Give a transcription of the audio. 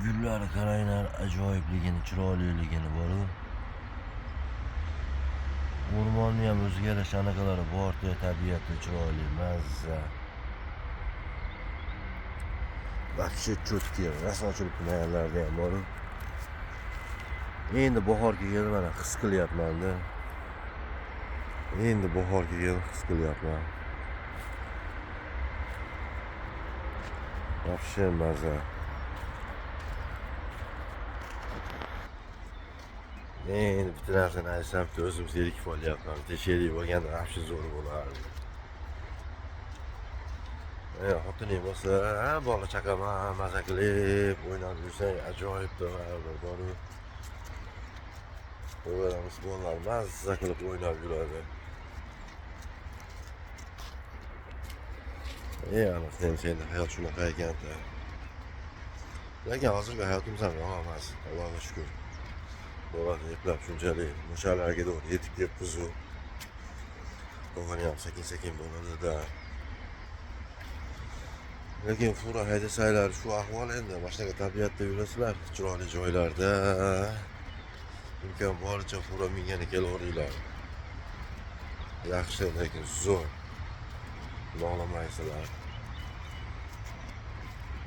Gullar qaranglar, ajoyibligini, chiroyliligini bor-u. O'rmonni ham o'ziga yarasha anaqalari bor-ku, tabiati chiroyli, mazza. Вообще cho'tki, rasm ochilib turganlarda ham bor-u. Endi bahor kelgani mana his qilyapman-da. Endi bahor kelgani his qilyapman. Вообще mazza. Endi bitta narsani aytsam-ki, o'zim zerikib qolyapman. Sherik bo'lganda вообще zo'r bo'lardi. Xotining bo'lsa, bola chaqaman maza qilib o'ynab yursang ajoyibdir, bor-u. O'g'illarimiz bolalar mazza qilib o'ynab yuradi. Aniq endi hayot shunaqa ekan-da. Lekin hozirgi hayotimiz ham yomon emas, Allohga shukr. Bo'ladi, eplab shunchalik mushalarga doğru yetib kelibmiz-u. O'g'ini ham sekin-sekin bo'ladi-da. Lekin fura haydasanglar shu ahvol endi, boshqa tabiatda yurasizlar, chiroyli joylarda. Imkon boricha fura mingani kelaveringlar. Yaxshi, lekin zo'r. Bog'lamaysizlar.